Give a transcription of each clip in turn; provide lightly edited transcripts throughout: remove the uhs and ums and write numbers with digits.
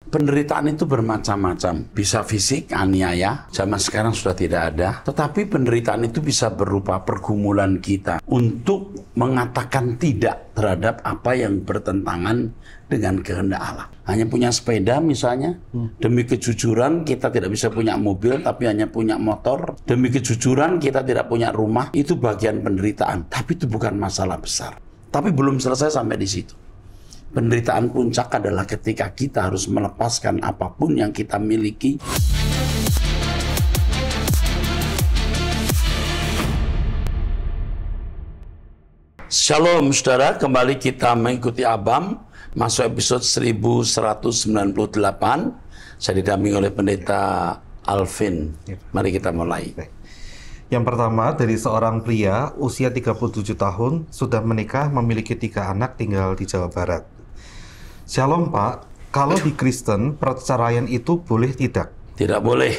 Penderitaan itu bermacam-macam. Bisa fisik, aniaya, zaman sekarang sudah tidak ada. Tetapi penderitaan itu bisa berupa pergumulan kita untuk mengatakan tidak terhadap apa yang bertentangan dengan kehendak Allah. Hanya punya sepeda misalnya, demi kejujuran kita tidak bisa punya mobil, tapi hanya punya motor. Demi kejujuran kita tidak punya rumah, itu bagian penderitaan. Tapi itu bukan masalah besar. Tapi belum selesai sampai di situ. Penderitaan puncak adalah ketika kita harus melepaskan apapun yang kita miliki. Shalom saudara, kembali kita mengikuti Abam, masuk episode 1198. Saya didampingi oleh Pendeta Alvin. Mari kita mulai. Yang pertama, dari seorang pria usia 37 tahun, sudah menikah, memiliki 3 anak, tinggal di Jawa Barat. Shalom Pak, kalau di Kristen, perceraian itu boleh tidak? Tidak boleh.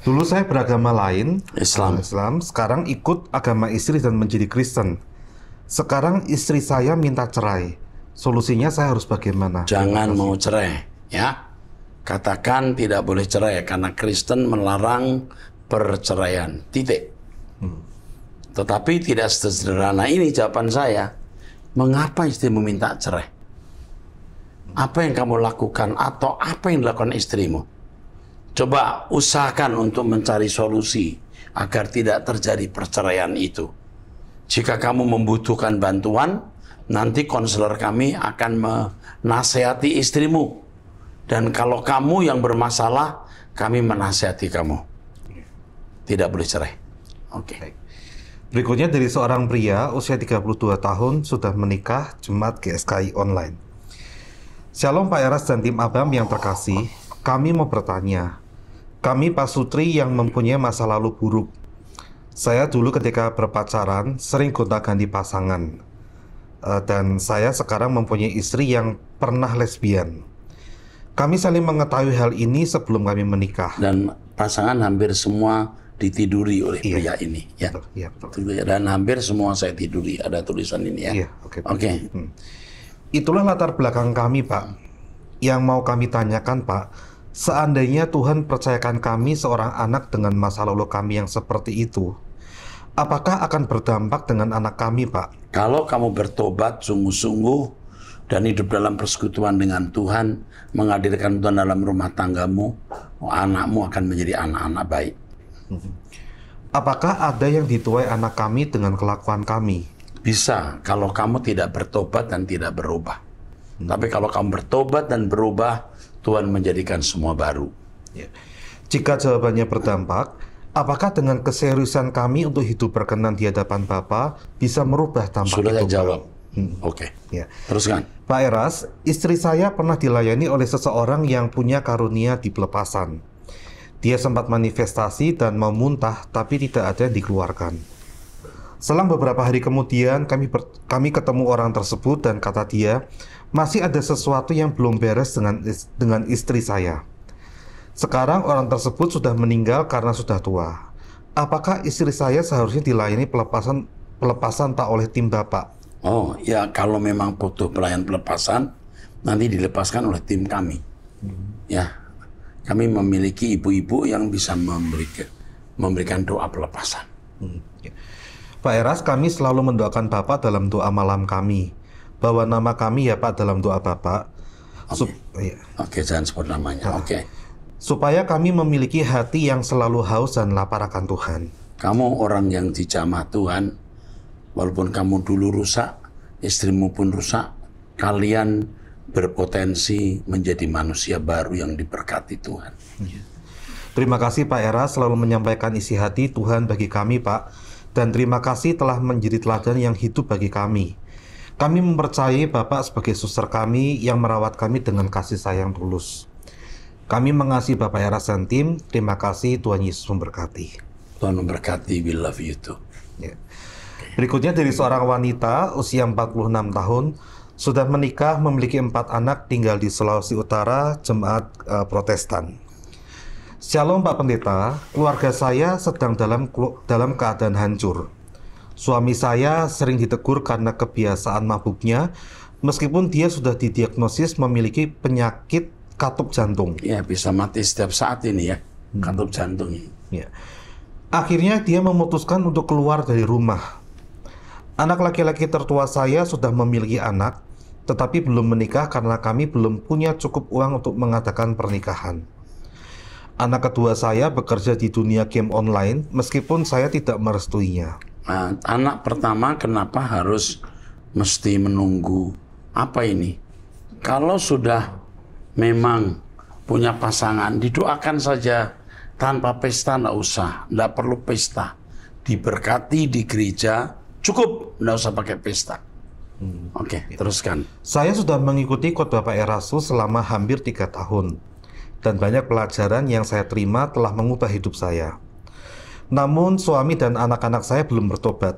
Dulu saya beragama lain, Islam. Sekarang ikut agama istri dan menjadi Kristen. Sekarang istri saya minta cerai. Solusinya saya harus bagaimana? Jangan mau cerai, ya. Katakan tidak boleh cerai, karena Kristen melarang perceraian, titik. Tetapi tidak sederhana ini jawaban saya. Mengapa istri meminta cerai? Apa yang kamu lakukan atau apa yang dilakukan istrimu? Coba usahakan untuk mencari solusi agar tidak terjadi perceraian itu. Jika kamu membutuhkan bantuan, nanti konselor kami akan menasehati istrimu. Dan kalau kamu yang bermasalah, kami menasehati kamu. Tidak boleh cerai. Oke. Berikutnya dari seorang pria usia 32 tahun, sudah menikah, jemaat GSKI online. Shalom Pak Eras dan tim Abam yang terkasih, kami mau bertanya. Kami pasutri yang mempunyai masa lalu buruk. Saya dulu ketika berpacaran sering gonta-ganti pasangan. Dan saya sekarang mempunyai istri yang pernah lesbian. Kami saling mengetahui hal ini sebelum kami menikah. Dan pasangan hampir semua ditiduri oleh pria ini, ya. Betul, iya, betul. Dan hampir semua saya tiduri, ada tulisan ini, ya. Iya, Oke. Itulah latar belakang kami, Pak. Yang mau kami tanyakan, Pak, seandainya Tuhan percayakan kami seorang anak dengan masa lalu kami yang seperti itu, apakah akan berdampak dengan anak kami, Pak? Kalau kamu bertobat sungguh-sungguh dan hidup dalam persekutuan dengan Tuhan, menghadirkan Tuhan dalam rumah tanggamu, anakmu akan menjadi anak-anak baik. Apakah ada yang dituai anak kami dengan kelakuan kami? Bisa, kalau kamu tidak bertobat dan tidak berubah. Tapi kalau kamu bertobat dan berubah, Tuhan menjadikan semua baru. Ya. Jika jawabannya berdampak, apakah dengan keseriusan kami untuk hidup berkenan di hadapan Bapa bisa merubah dampak Sudah itu? saya jawab. Oke. Ya. Teruskan. Pak Eras, istri saya pernah dilayani oleh seseorang yang punya karunia di pelepasan. Dia sempat manifestasi dan mau muntah, tapi tidak ada yang dikeluarkan. Selang beberapa hari kemudian, kami ketemu orang tersebut dan kata dia, masih ada sesuatu yang belum beres dengan istri saya. Sekarang orang tersebut sudah meninggal karena sudah tua. Apakah istri saya seharusnya dilayani pelepasan tak oleh tim Bapak? Oh, ya kalau memang butuh pelayan pelepasan, nanti dilepaskan oleh tim kami. Ya, kami memiliki ibu-ibu yang bisa memberikan doa pelepasan. Pak Eras, kami selalu mendoakan Bapak dalam doa malam kami. Bawa nama kami ya Pak dalam doa Bapak. Oke, jangan sebut namanya. Oke. Supaya kami memiliki hati yang selalu haus dan lapar akan Tuhan. Kamu orang yang dijamah Tuhan, walaupun kamu dulu rusak, istrimu pun rusak, kalian berpotensi menjadi manusia baru yang diberkati Tuhan. Terima kasih Pak Eras selalu menyampaikan isi hati Tuhan bagi kami Pak. Dan terima kasih telah menjadi teladan yang hidup bagi kami. Kami mempercayai Bapak sebagai suster kami yang merawat kami dengan kasih sayang tulus. Kami mengasihi Bapak Eras dan tim. Terima kasih, Tuhan Yesus memberkati. Tuhan memberkati, we love you too. Ya. Berikutnya dari seorang wanita usia 46 tahun, sudah menikah, memiliki 4 anak, tinggal di Sulawesi Utara, jemaat Protestan. Shalom Pak Pendeta, keluarga saya sedang dalam keadaan hancur. Suami saya sering ditegur karena kebiasaan mabuknya, meskipun dia sudah didiagnosis memiliki penyakit katup jantung. Ya, bisa mati setiap saat ini ya, katup jantung. Ya. Akhirnya dia memutuskan untuk keluar dari rumah. Anak laki-laki tertua saya sudah memiliki anak, tetapi belum menikah karena kami belum punya cukup uang untuk mengadakan pernikahan. Anak kedua saya bekerja di dunia game online, meskipun saya tidak merestuinya. Nah, anak pertama kenapa harus mesti menunggu apa ini? Kalau sudah memang punya pasangan, didoakan saja tanpa pesta, nggak usah, nggak perlu pesta. Diberkati di gereja, cukup, nggak usah pakai pesta. Oke, teruskan. Saya sudah mengikuti khotbah Pak Erastus selama hampir 3 tahun. Dan banyak pelajaran yang saya terima telah mengubah hidup saya. Namun suami dan anak-anak saya belum bertobat.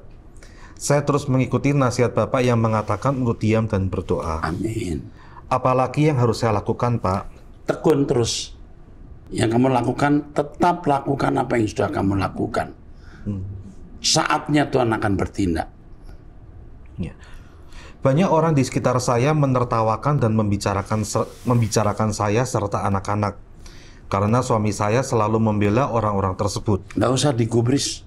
Saya terus mengikuti nasihat Bapak yang mengatakan untuk diam dan berdoa. Amin. Apalagi yang harus saya lakukan, Pak? Tekun terus. Yang kamu lakukan, tetap lakukan apa yang sudah kamu lakukan. Saatnya Tuhan akan bertindak. Ya. Banyak orang di sekitar saya menertawakan dan membicarakan saya serta anak-anak. Karena suami saya selalu membela orang-orang tersebut. Nggak usah digubris.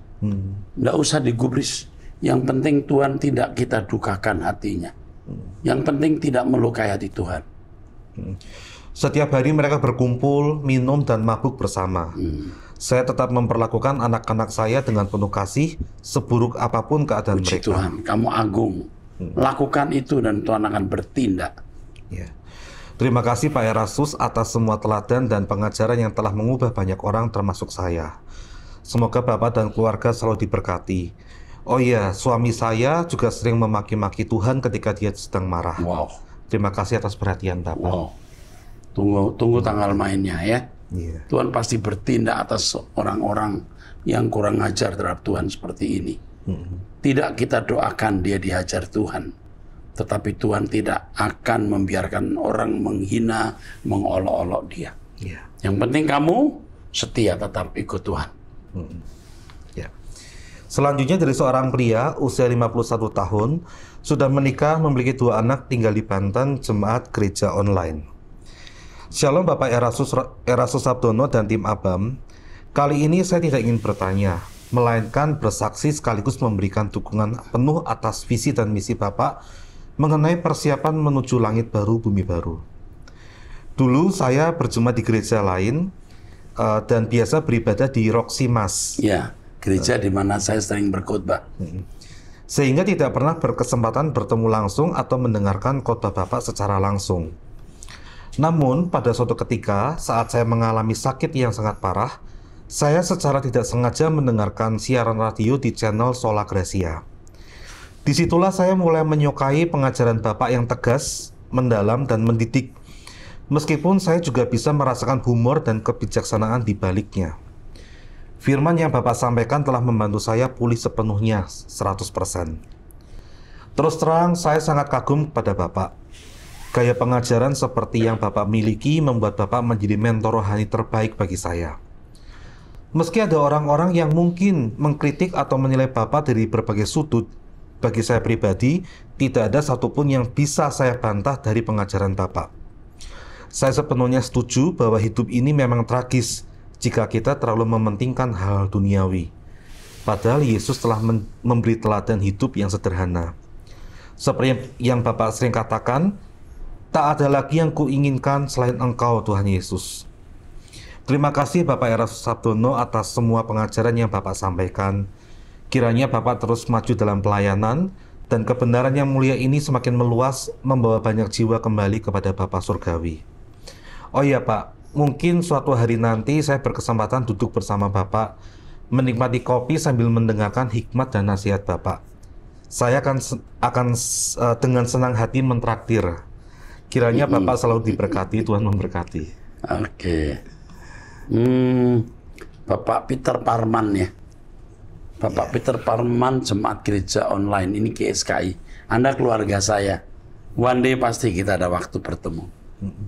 Nggak usah digubris. Yang penting Tuhan tidak kita dukakan hatinya. Yang penting tidak melukai hati Tuhan. Setiap hari mereka berkumpul, minum, dan mabuk bersama. Saya tetap memperlakukan anak-anak saya dengan penuh kasih, seburuk apapun keadaan Puji mereka. Tuhan, kamu agung. Lakukan itu dan Tuhan akan bertindak. Ya. Terima kasih Pak Erastus atas semua teladan dan pengajaran yang telah mengubah banyak orang termasuk saya. Semoga Bapak dan keluarga selalu diberkati. Oh iya, suami saya juga sering memaki-maki Tuhan ketika dia sedang marah. Wow. Terima kasih atas perhatian Bapak. Wow. Tunggu tanggal mainnya ya. Iya. Tuhan pasti bertindak atas orang-orang yang kurang ajar terhadap Tuhan seperti ini. Tidak kita doakan dia dihajar Tuhan, tetapi Tuhan tidak akan membiarkan orang menghina, mengolok-olok dia. Iya. Yang penting kamu setia tetap ikut Tuhan. Ya. Selanjutnya dari seorang pria usia 51 tahun, sudah menikah, memiliki 2 anak, tinggal di Banten, jemaat gereja online. Shalom Bapak Erastus Sabdono dan tim Abam. Kali ini saya tidak ingin bertanya, melainkan bersaksi sekaligus memberikan dukungan penuh atas visi dan misi Bapak mengenai persiapan menuju langit baru, bumi baru. Dulu saya berjemaat di gereja lain dan biasa beribadah di Roxy Mas. Ya, gereja di mana saya sering berkhotbah. Sehingga tidak pernah berkesempatan bertemu langsung atau mendengarkan khotbah Bapak secara langsung. Namun, pada suatu ketika, saat saya mengalami sakit yang sangat parah, saya secara tidak sengaja mendengarkan siaran radio di channel Sola Gracia. Disitulah saya mulai menyukai pengajaran Bapak yang tegas, mendalam, dan mendidik. Meskipun saya juga bisa merasakan humor dan kebijaksanaan di baliknya. Firman yang Bapak sampaikan telah membantu saya pulih sepenuhnya, 100%. Terus terang, saya sangat kagum kepada Bapak. Gaya pengajaran seperti yang Bapak miliki membuat Bapak menjadi mentor rohani terbaik bagi saya. Meski ada orang-orang yang mungkin mengkritik atau menilai Bapak dari berbagai sudut, bagi saya pribadi, tidak ada satupun yang bisa saya bantah dari pengajaran Bapak. Saya sepenuhnya setuju bahwa hidup ini memang tragis jika kita terlalu mementingkan hal duniawi. Padahal Yesus telah memberi teladan hidup yang sederhana. Seperti yang Bapak sering katakan, tak ada lagi yang kuinginkan selain Engkau, Tuhan Yesus. Terima kasih Bapak Erastus Sabdono atas semua pengajaran yang Bapak sampaikan. Kiranya Bapak terus maju dalam pelayanan, dan kebenaran yang mulia ini semakin meluas, membawa banyak jiwa kembali kepada Bapa Surgawi. Oh iya Pak, mungkin suatu hari nanti saya berkesempatan duduk bersama Bapak, menikmati kopi sambil mendengarkan hikmat dan nasihat Bapak. Saya akan dengan senang hati mentraktir. Kiranya Bapak selalu diberkati, Tuhan memberkati. Oke. Bapak Peter Parman ya. Bapak Peter Parman, jemaat gereja online, ini GSKI. Anda keluarga saya. One day pasti kita ada waktu bertemu.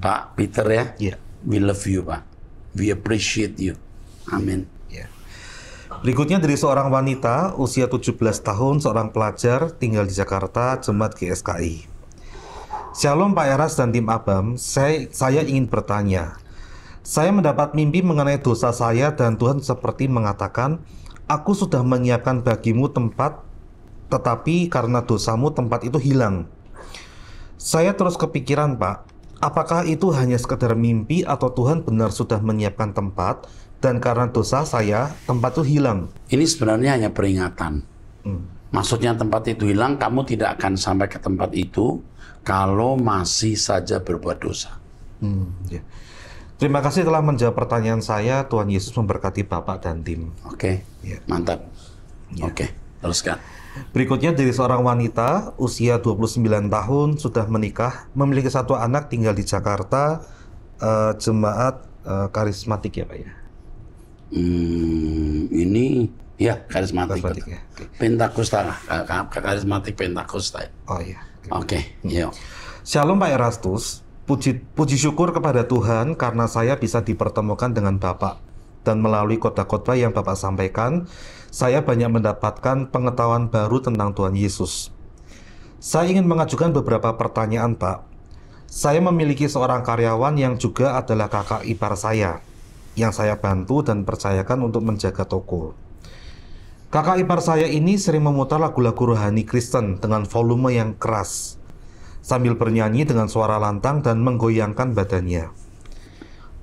Pak Peter ya. Yeah. We love you Pak. We appreciate you. Amin. Yeah. Berikutnya dari seorang wanita usia 17 tahun, seorang pelajar tinggal di Jakarta, jemaat GSKI. Shalom Pak Eras dan tim Abam, saya ingin bertanya. Saya mendapat mimpi mengenai dosa saya dan Tuhan seperti mengatakan, aku sudah menyiapkan bagimu tempat, tetapi karena dosamu tempat itu hilang. Saya terus kepikiran Pak, apakah itu hanya sekedar mimpi atau Tuhan benar sudah menyiapkan tempat dan karena dosa saya tempat itu hilang? Ini sebenarnya hanya peringatan. Maksudnya tempat itu hilang, kamu tidak akan sampai ke tempat itu kalau masih saja berbuat dosa. Ya. Terima kasih telah menjawab pertanyaan saya. Tuhan Yesus memberkati Bapak dan tim. Oke, Ya. mantap. Ya. Oke, teruskan. Berikutnya dari seorang wanita usia 29 tahun, sudah menikah, memiliki satu anak, tinggal di Jakarta, jemaat karismatik ya Pak ya? Ini ya karismatik. Ya. Pentakosta, karismatik Pentakosta. Oh iya. Oke, yuk. Shalom Pak Erastus, puji syukur kepada Tuhan karena saya bisa dipertemukan dengan Bapak. Dan melalui khotbah-khotbah yang Bapak sampaikan, saya banyak mendapatkan pengetahuan baru tentang Tuhan Yesus. Saya ingin mengajukan beberapa pertanyaan Pak. Saya memiliki seorang karyawan yang juga adalah kakak ipar saya, yang saya bantu dan percayakan untuk menjaga toko. Kakak ipar saya ini sering memutar lagu-lagu rohani Kristen dengan volume yang keras, sambil bernyanyi dengan suara lantang dan menggoyangkan badannya.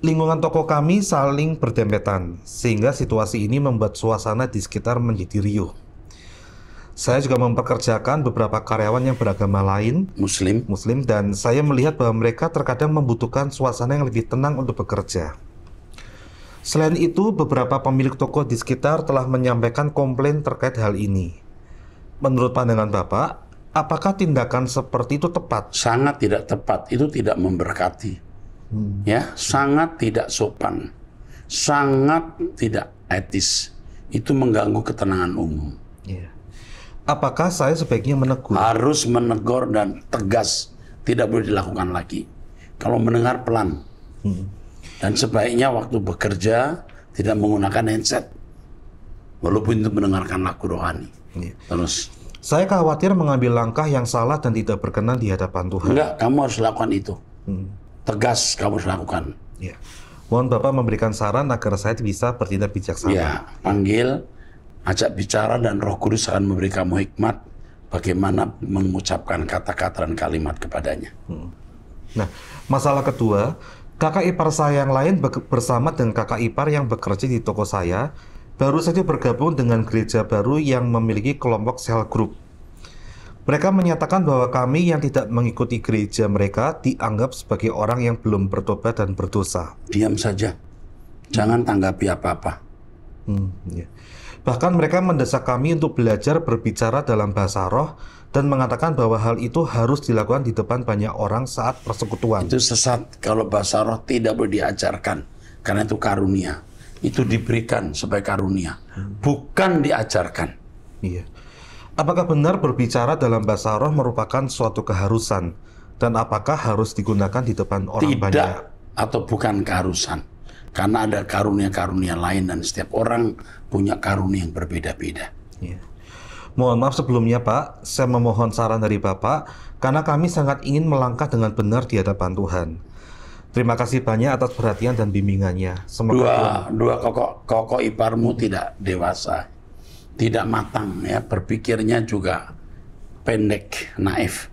Lingkungan toko kami saling berdempetan, sehingga situasi ini membuat suasana di sekitar menjadi riuh. Saya juga mempekerjakan beberapa karyawan yang beragama lain, Muslim, dan saya melihat bahwa mereka terkadang membutuhkan suasana yang lebih tenang untuk bekerja. Selain itu, beberapa pemilik toko di sekitar telah menyampaikan komplain terkait hal ini. Menurut pandangan Bapak, apakah tindakan seperti itu tepat? Sangat tidak tepat, itu tidak memberkati. Ya, sangat tidak sopan, sangat tidak etis. Itu mengganggu ketenangan umum. Yeah. Apakah saya sebaiknya menegur? Harus menegur dan tegas, tidak boleh dilakukan lagi. Kalau mendengar pelan. Dan sebaiknya waktu bekerja tidak menggunakan headset, walaupun itu mendengarkan lagu rohani. Terus, saya khawatir mengambil langkah yang salah dan tidak berkenan di hadapan Tuhan. Enggak, kamu harus lakukan itu. Tegas kamu harus lakukan. Ya. Mohon Bapak memberikan saran agar saya bisa bertindak bijaksana. Ya, panggil, ajak bicara dan Roh Kudus akan memberi kamu hikmat bagaimana mengucapkan kata-kata dan kalimat kepadanya. Nah, masalah kedua, kakak ipar saya yang lain bersama dengan kakak ipar yang bekerja di toko saya baru saja bergabung dengan gereja baru yang memiliki kelompok sel group. Mereka menyatakan bahwa kami yang tidak mengikuti gereja mereka dianggap sebagai orang yang belum bertobat dan berdosa. Diam saja, jangan tanggapi apa-apa. Ya. Bahkan mereka mendesak kami untuk belajar berbicara dalam bahasa roh dan mengatakan bahwa hal itu harus dilakukan di depan banyak orang saat persekutuan. Itu sesat. Kalau bahasa roh tidak boleh diajarkan, karena itu karunia. Itu diberikan sebagai karunia, bukan diajarkan. Iya. Apakah benar berbicara dalam bahasa roh merupakan suatu keharusan? Dan apakah harus digunakan di depan orang banyak? Tidak, atau bukan keharusan. Karena ada karunia-karunia lain dan setiap orang punya karunia yang berbeda-beda. Iya. Mohon maaf sebelumnya Pak, saya memohon saran dari Bapak karena kami sangat ingin melangkah dengan benar di hadapan Tuhan. Terima kasih banyak atas perhatian dan bimbingannya. Semoga dua kokok iparmu tidak dewasa, tidak matang ya, berpikirnya juga pendek, naif.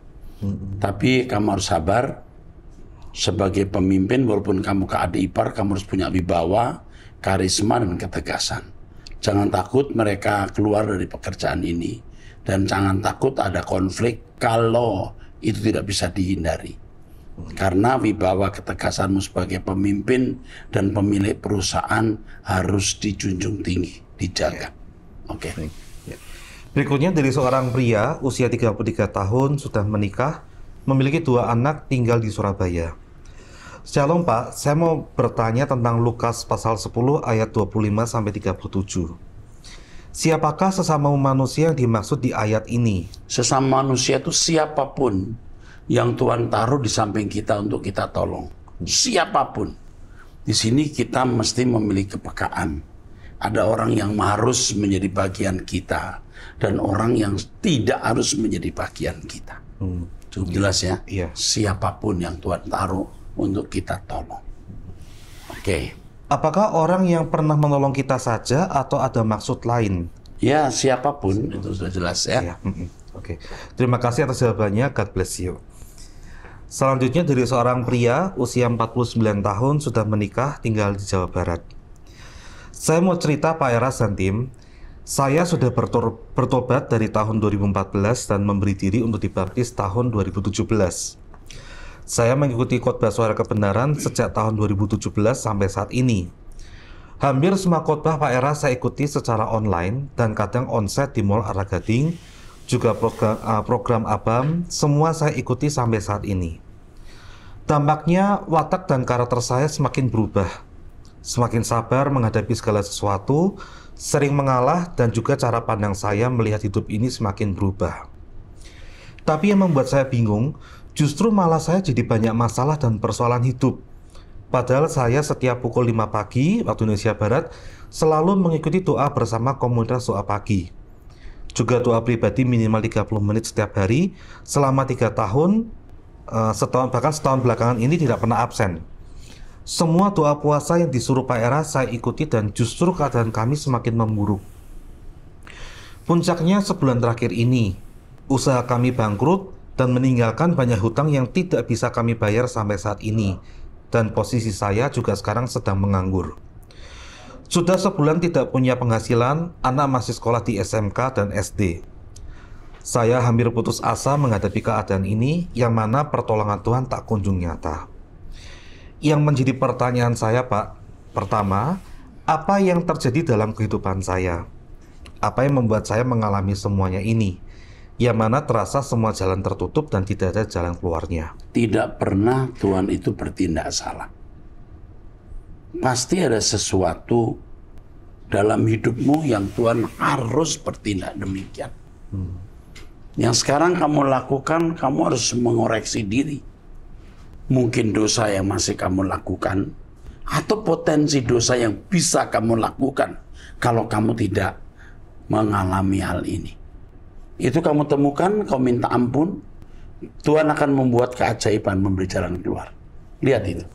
Tapi kamu harus sabar. Sebagai pemimpin, walaupun kamu ke adik ipar, kamu harus punya wibawa, karisma, dan ketegasan. Jangan takut mereka keluar dari pekerjaan ini. Dan jangan takut ada konflik kalau itu tidak bisa dihindari. Karena wibawa ketegasanmu sebagai pemimpin dan pemilik perusahaan harus dijunjung tinggi, dijaga. Oke. Berikutnya dari seorang pria usia 33 tahun, sudah menikah, memiliki 2 anak, tinggal di Surabaya. Shalom Pak, saya mau bertanya tentang Lukas pasal 10 ayat 25-37. Siapakah sesama manusia yang dimaksud di ayat ini? Sesama manusia itu siapapun yang Tuhan taruh di samping kita untuk kita tolong. Siapapun. Di sini kita mesti memiliki kepekaan. Ada orang yang harus menjadi bagian kita dan orang yang tidak harus menjadi bagian kita. Cukup jelas ya? Iya. Siapapun yang Tuhan taruh untuk kita tolong. Oke. Apakah orang yang pernah menolong kita saja atau ada maksud lain? Ya, siapapun, itu sudah jelas ya. Iya. Oke. Terima kasih atas jawabannya. God bless you. Selanjutnya dari seorang pria usia 49 tahun sudah menikah tinggal di Jawa Barat. Saya mau cerita Pak Eras dan tim. Saya sudah bertobat dari tahun 2014 dan memberi diri untuk dibaptis tahun 2017. Saya mengikuti khotbah suara kebenaran sejak tahun 2017 sampai saat ini. Hampir semua khotbah Pak Eras saya ikuti secara online dan kadang onsite di Mall Arah Gading, juga program ABAM, semua saya ikuti sampai saat ini. Dampaknya watak dan karakter saya semakin berubah. Semakin sabar menghadapi segala sesuatu, sering mengalah, dan juga cara pandang saya melihat hidup ini semakin berubah. Tapi yang membuat saya bingung, justru malah saya jadi banyak masalah dan persoalan hidup. Padahal saya setiap pukul 5 pagi waktu Indonesia Barat selalu mengikuti doa bersama komunitas doa pagi. Juga doa pribadi minimal 30 menit setiap hari selama 3 tahun, bahkan setahun belakangan ini tidak pernah absen. Semua doa puasa yang disuruh Pak Eras saya ikuti dan justru keadaan kami semakin memburuk. Puncaknya sebulan terakhir ini, usaha kami bangkrut dan meninggalkan banyak hutang yang tidak bisa kami bayar sampai saat ini. Dan posisi saya juga sekarang sedang menganggur. Sudah sebulan tidak punya penghasilan, anak masih sekolah di SMK dan SD. Saya hampir putus asa menghadapi keadaan ini yang mana pertolongan Tuhan tak kunjung nyata. Yang menjadi pertanyaan saya, Pak, pertama, apa yang terjadi dalam kehidupan saya? Apa yang membuat saya mengalami semuanya ini? Yang mana terasa semua jalan tertutup dan tidak ada jalan keluarnya. Tidak pernah Tuhan itu bertindak salah. Pasti ada sesuatu dalam hidupmu yang Tuhan harus bertindak demikian. Yang sekarang kamu lakukan, kamu harus mengoreksi diri. Mungkin dosa yang masih kamu lakukan, atau potensi dosa yang bisa kamu lakukan kalau kamu tidak mengalami hal ini. Itu kamu temukan, kamu minta ampun, Tuhan akan membuat keajaiban, memberi jalan keluar. Lihat itu.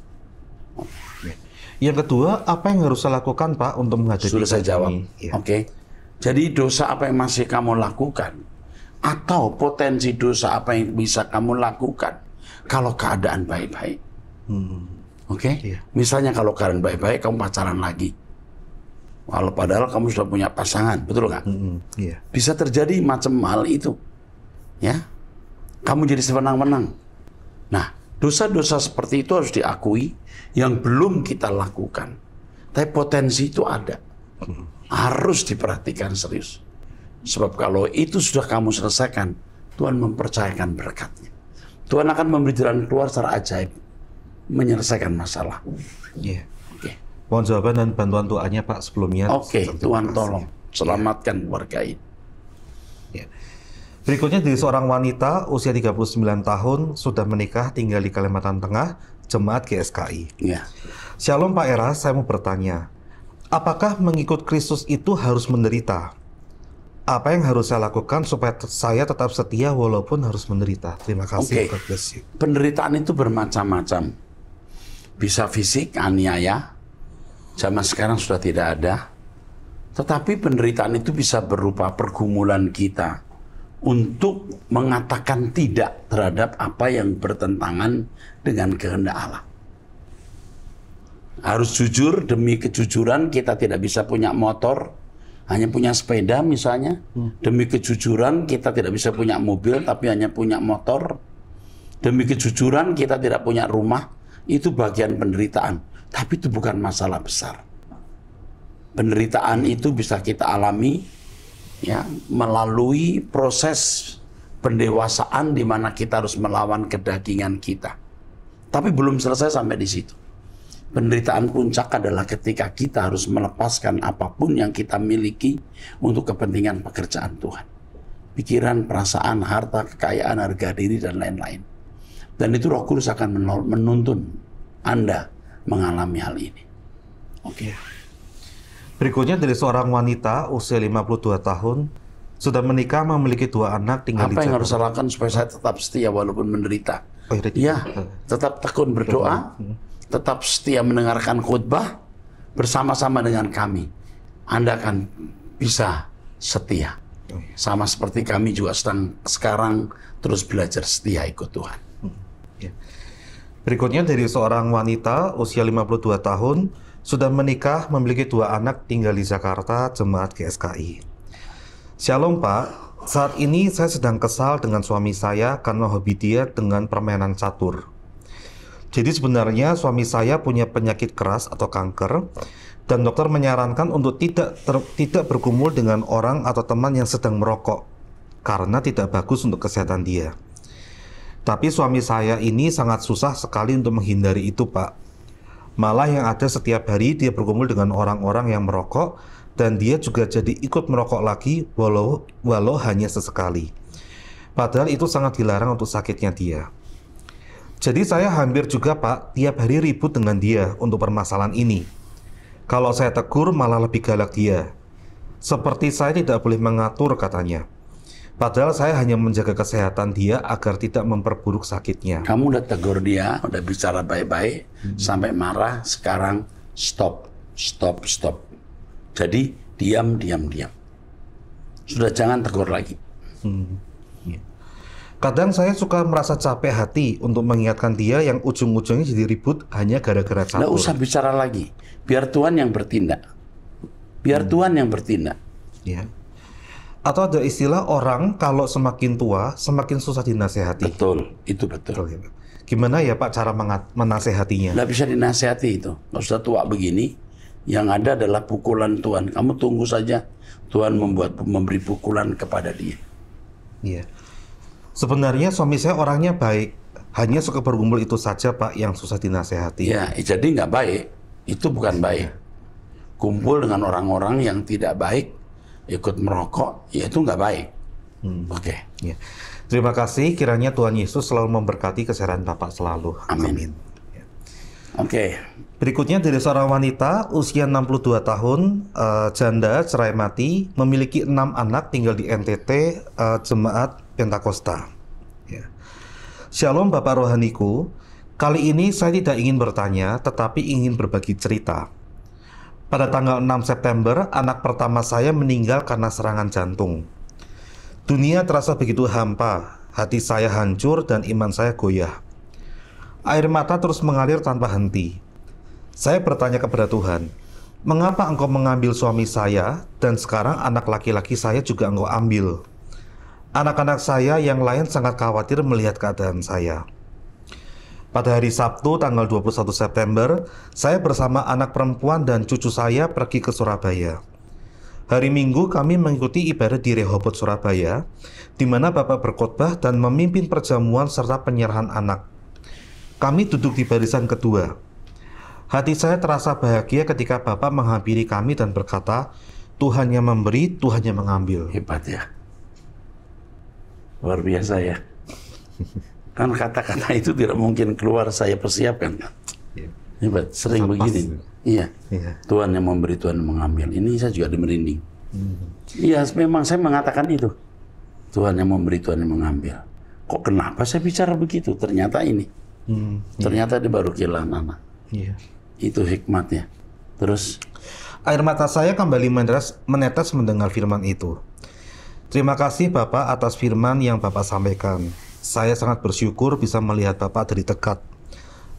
Yang kedua, apa yang harus saya lakukan, Pak, untuk menghadapi Sudah saya jawab. Ya. Oke. Jadi dosa apa yang masih kamu lakukan, atau potensi dosa apa yang bisa kamu lakukan kalau keadaan baik-baik. Oke? Iya. Misalnya kalau keadaan baik-baik, kamu pacaran lagi. Walau padahal kamu sudah punya pasangan, betul nggak? Iya. Bisa terjadi macam hal itu. Ya. Kamu jadi sewenang-wenang. Nah, dosa-dosa seperti itu harus diakui yang belum kita lakukan. Tapi potensi itu ada. Harus diperhatikan serius. Sebab kalau itu sudah kamu selesaikan, Tuhan mempercayakan berkatnya. Tuhan akan memberi jalan keluar secara ajaib, menyelesaikan masalah. Iya. Oke. Mohon jawaban dan bantuan doanya, Pak, sebelumnya. Oke, Tuhan tolong selamatkan keluarga ini. Ya. Berikutnya dari seorang wanita usia 39 tahun sudah menikah tinggal di Kalimantan Tengah, jemaat GSKI. Ya. Shalom Pak Eras, saya mau bertanya, apakah mengikut Kristus itu harus menderita? Apa yang harus saya lakukan supaya saya tetap setia walaupun harus menderita? Terima kasih. God bless you. Penderitaan itu bermacam-macam. Bisa fisik, aniaya. Zaman sekarang sudah tidak ada. Tetapi penderitaan itu bisa berupa pergumulan kita untuk mengatakan tidak terhadap apa yang bertentangan dengan kehendak Allah. Harus jujur, demi kejujuran kita tidak bisa punya motor, hanya punya sepeda misalnya. Demi kejujuran kita tidak bisa punya mobil, tapi hanya punya motor. Demi kejujuran kita tidak punya rumah. Itu bagian penderitaan, tapi itu bukan masalah besar. Penderitaan itu bisa kita alami ya melalui proses pendewasaan di mana kita harus melawan kedagingan kita. Tapi belum selesai sampai di situ. Penderitaan puncak adalah ketika kita harus melepaskan apapun yang kita miliki untuk kepentingan pekerjaan Tuhan. Pikiran, perasaan, harta, kekayaan, harga diri, dan lain-lain. Dan itu Roh Kudus akan menuntun Anda mengalami hal ini. Oke. Berikutnya dari seorang wanita usia 52 tahun, Sudah menikah, memiliki 2 anak, tinggal di Apa yang Jakarta. harus saya lakukan supaya saya tetap setia walaupun menderita? Oh, iya, Ya, tetap tekun berdoa, tetap setia mendengarkan khotbah bersama-sama dengan kami. Anda akan bisa setia. Sama seperti kami juga sekarang terus belajar setia ikut Tuhan. Ya. Berikutnya dari seorang wanita usia 52 tahun, sudah menikah, memiliki 2 anak, tinggal di Jakarta, jemaat GSKI. Shalom Pak, saat ini saya sedang kesal dengan suami saya karena hobi dia dengan permainan catur. Jadi sebenarnya suami saya punya penyakit keras atau kanker, dan dokter menyarankan untuk tidak bergumul dengan orang atau teman yang sedang merokok karena tidak bagus untuk kesehatan dia. Tapi suami saya ini sangat susah sekali untuk menghindari itu, Pak. Malah yang ada setiap hari dia bergumul dengan orang-orang yang merokok, dan dia juga jadi ikut merokok lagi walau hanya sesekali. Padahal itu sangat dilarang untuk sakitnya dia. Jadi saya hampir juga, Pak, tiap hari ribut dengan dia untuk permasalahan ini. Kalau saya tegur malah lebih galak dia. Seperti saya tidak boleh mengatur katanya. Padahal saya hanya menjaga kesehatan dia agar tidak memperburuk sakitnya. Kamu udah tegur dia, udah bicara baik-baik, sampai marah, sekarang stop. Jadi diam. Sudah jangan tegur lagi. Kadang saya suka merasa capek hati untuk mengingatkan dia yang ujung-ujungnya jadi ribut hanya gara-gara catur. Nggak usah bicara lagi. Biar Tuhan yang bertindak. Ya. Atau ada istilah orang kalau semakin tua semakin susah dinasehati. Betul, itu betul. Ya. Gimana ya Pak cara menasehatinya? Nggak bisa dinasehati itu. Nggak usah tua begini. Yang ada adalah pukulan Tuhan. Kamu tunggu saja Tuhan memberi pukulan kepada dia. Iya. Sebenarnya suami saya orangnya baik. Hanya suka bergumul itu saja Pak yang susah dinasehati. Ya, jadi nggak baik. Itu bukan baik. Kumpul dengan orang-orang yang tidak baik, ikut merokok, ya itu nggak baik. Oke. Ya. Terima kasih. Kiranya Tuhan Yesus selalu memberkati kesehatan Bapak selalu. Amin. Ya. Oke. Berikutnya dari seorang wanita usia 62 tahun, janda, cerai mati, memiliki 6 anak, tinggal di NTT, jemaat Pentakosta. Ya. Shalom Bapak Rohaniku, kali ini saya tidak ingin bertanya, tetapi ingin berbagi cerita. Pada tanggal 6 September, anak pertama saya meninggal karena serangan jantung. Dunia terasa begitu hampa, hati saya hancur dan iman saya goyah. Air mata terus mengalir tanpa henti. Saya bertanya kepada Tuhan, mengapa engkau mengambil suami saya dan sekarang anak laki-laki saya juga engkau ambil? Anak-anak saya yang lain sangat khawatir melihat keadaan saya. Pada hari Sabtu tanggal 21 September, saya bersama anak perempuan dan cucu saya pergi ke Surabaya. Hari Minggu kami mengikuti ibadah di Rehoboth, Surabaya, di mana Bapak berkhotbah dan memimpin perjamuan serta penyerahan anak. Kami duduk di barisan kedua. Hati saya terasa bahagia ketika Bapak menghampiri kami dan berkata, Tuhan yang memberi, Tuhan yang mengambil. Hebat ya. Luar biasa ya. Kan kata-kata itu tidak mungkin keluar, saya persiapkan. Hebat, sering begini. Iya. Tuhan yang memberi, Tuhan yang mengambil. Ini saya juga merinding. Iya, memang saya mengatakan itu. Tuhan yang memberi, Tuhan yang mengambil. Kok kenapa saya bicara begitu? Ternyata ini. Ternyata dia baru kehilangan anak. Iya. Itu hikmatnya. Terus air mata saya kembali menetes mendengar firman itu. Terima kasih Bapak atas firman yang Bapak sampaikan. Saya sangat bersyukur bisa melihat Bapak dari dekat.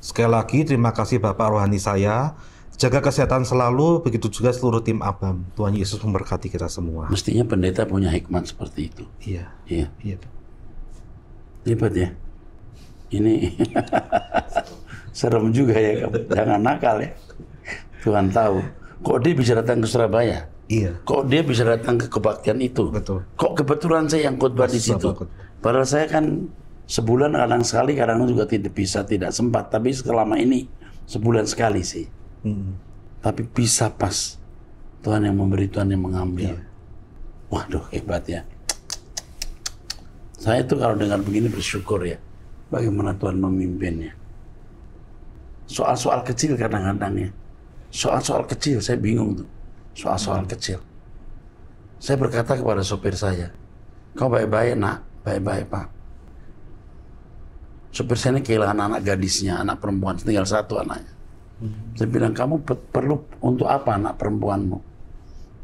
Sekali lagi terima kasih Bapak rohani saya. Jaga kesehatan selalu, begitu juga seluruh tim ABAM. Tuhan Yesus memberkati kita semua. Mestinya pendeta punya hikmat seperti itu. Iya. Iya. Iya. Hebat ya. Ini serem juga ya, jangan nakal ya. Tuhan tahu. Kok dia bisa datang ke Surabaya? Iya. Kok dia bisa datang ke kebaktian itu? Betul. Kok kebetulan saya yang khotbah di situ? Padahal saya kan sebulan kadang sekali, kadang juga tidak sempat. Tapi selama ini sebulan sekali sih. Tapi bisa pas. Tuhan yang memberi, Tuhan yang mengambil. Iya. Waduh, hebat ya. Saya tuh kalau dengar begini bersyukur ya. Bagaimana Tuhan memimpinnya. Soal-soal kecil kadang-kadang ya. Soal-soal kecil saya bingung tuh. Soal-soal kecil. Saya berkata kepada sopir saya, kau baik-baik nak, baik-baik Pak. Sopir saya ini kehilangan anak gadisnya, anak perempuan, tinggal satu anaknya. Saya bilang, kamu perlu untuk apa anak perempuanmu?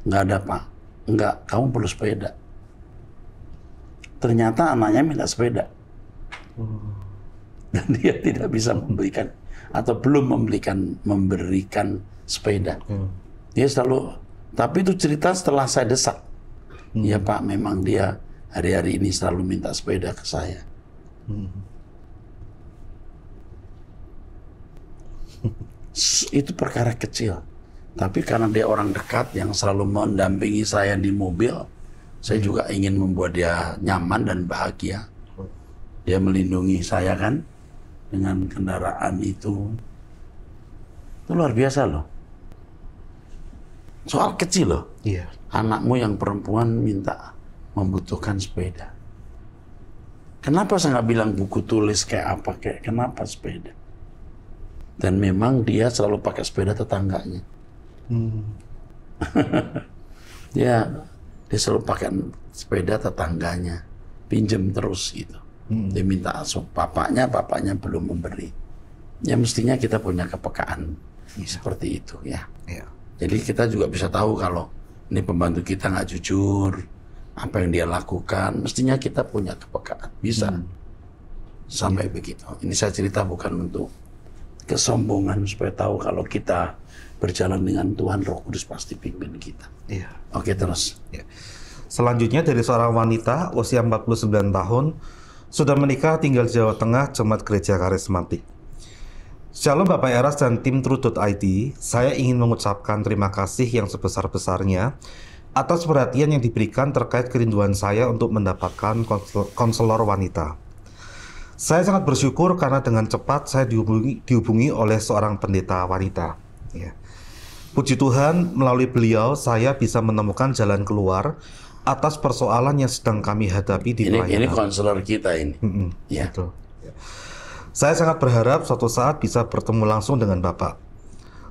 Nggak ada Pak. Enggak, kamu perlu sepeda. Ternyata anaknya minta sepeda. Dan dia tidak bisa memberikan, atau belum memberikan sepeda. Dia selalu, tapi itu cerita setelah saya desak. Ya Pak, memang dia hari-hari ini selalu minta sepeda ke saya. Itu perkara kecil. Tapi karena dia orang dekat yang selalu mendampingi saya di mobil, saya juga ingin membuat dia nyaman dan bahagia. Dia melindungi saya kan dengan kendaraan itu. Itu luar biasa loh. Soal kecil loh. Iya. Anakmu yang perempuan minta membutuhkan sepeda. Kenapa saya nggak bilang buku tulis kayak apa, kayak kenapa sepeda? Dan memang dia selalu pakai sepeda tetangganya. dia selalu pakai sepeda tetangganya, pinjem terus gitu. Dia minta asuh papanya belum memberi. Ya mestinya kita punya kepekaan seperti itu ya. Jadi kita juga bisa tahu kalau ini pembantu kita nggak jujur, apa yang dia lakukan, mestinya kita punya kepekaan, bisa sampai begitu. Ini saya cerita bukan untuk kesombongan, supaya tahu kalau kita berjalan dengan Tuhan, Roh Kudus pasti pimpin kita. Oke, terus. Selanjutnya dari seorang wanita usia 49 tahun, sudah menikah, tinggal di Jawa Tengah, Jemaat Gereja Karismatik. Shalom Bapak Eras dan tim True.id, saya ingin mengucapkan terima kasih yang sebesar-besarnya atas perhatian yang diberikan terkait kerinduan saya untuk mendapatkan konselor wanita. Saya sangat bersyukur karena dengan cepat saya dihubungi oleh seorang pendeta wanita. Puji Tuhan, melalui beliau saya bisa menemukan jalan keluar atas persoalan yang sedang kami hadapi di pelayanan. Ini konselor kita ini. Betul. Saya sangat berharap suatu saat bisa bertemu langsung dengan Bapak.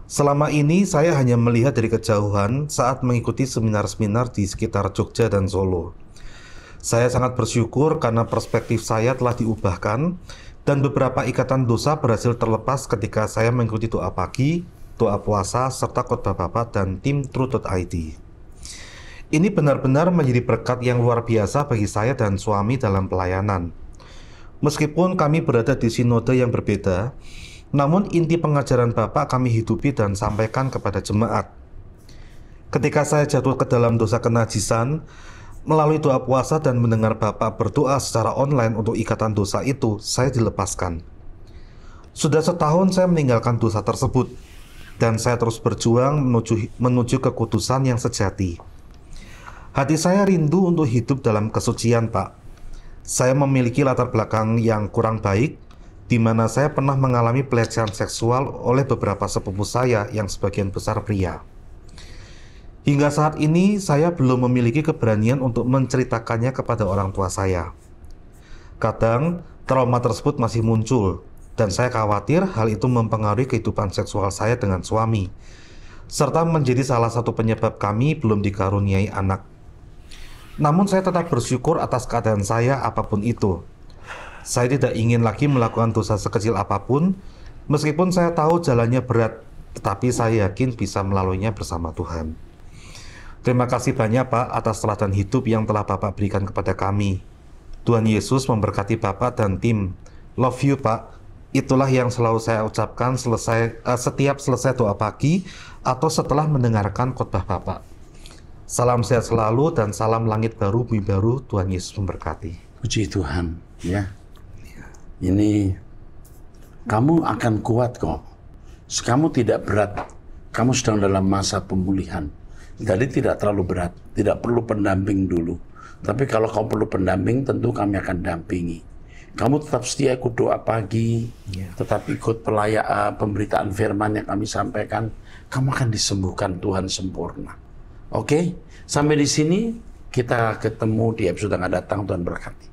Selama ini saya hanya melihat dari kejauhan saat mengikuti seminar-seminar di sekitar Jogja dan Solo. Saya sangat bersyukur karena perspektif saya telah diubahkan dan beberapa ikatan dosa berhasil terlepas ketika saya mengikuti doa pagi, doa puasa, serta khotbah Bapak dan tim True.id. Ini benar-benar menjadi berkat yang luar biasa bagi saya dan suami dalam pelayanan. Meskipun kami berada di sinode yang berbeda, namun inti pengajaran Bapak kami hidupi dan sampaikan kepada jemaat. Ketika saya jatuh ke dalam dosa kenajisan, melalui doa puasa dan mendengar Bapak berdoa secara online untuk ikatan dosa itu, saya dilepaskan. Sudah setahun saya meninggalkan dosa tersebut, dan saya terus berjuang menuju kekudusan yang sejati. Hati saya rindu untuk hidup dalam kesucian, Pak. Saya memiliki latar belakang yang kurang baik, di mana saya pernah mengalami pelecehan seksual oleh beberapa sepupu saya yang sebagian besar pria. Hingga saat ini, saya belum memiliki keberanian untuk menceritakannya kepada orang tua saya. Kadang, trauma tersebut masih muncul, dan saya khawatir hal itu mempengaruhi kehidupan seksual saya dengan suami, serta menjadi salah satu penyebab kami belum dikaruniai anak. Namun saya tetap bersyukur atas keadaan saya apapun itu. Saya tidak ingin lagi melakukan dosa sekecil apapun, meskipun saya tahu jalannya berat, tetapi saya yakin bisa melaluinya bersama Tuhan. Terima kasih banyak Pak atas teladan hidup yang telah Bapak berikan kepada kami. Tuhan Yesus memberkati Bapak dan tim. Love you Pak. Itulah yang selalu saya ucapkan setiap selesai doa pagi atau setelah mendengarkan khotbah Bapak. Salam sehat selalu dan salam langit baru, bumi baru. Tuhan Yesus memberkati. Puji Tuhan, ya. Ini kamu akan kuat kok. Kamu tidak berat. Kamu sedang dalam masa pemulihan. Jadi tidak terlalu berat. Tidak perlu pendamping dulu. Tapi kalau kamu perlu pendamping, tentu kami akan dampingi. Kamu tetap setia ikut doa pagi, tetap ikut pemberitaan firman yang kami sampaikan. Kamu akan disembuhkan Tuhan sempurna. Oke, sampai di sini kita ketemu di episode yang akan datang. Tuhan berkati.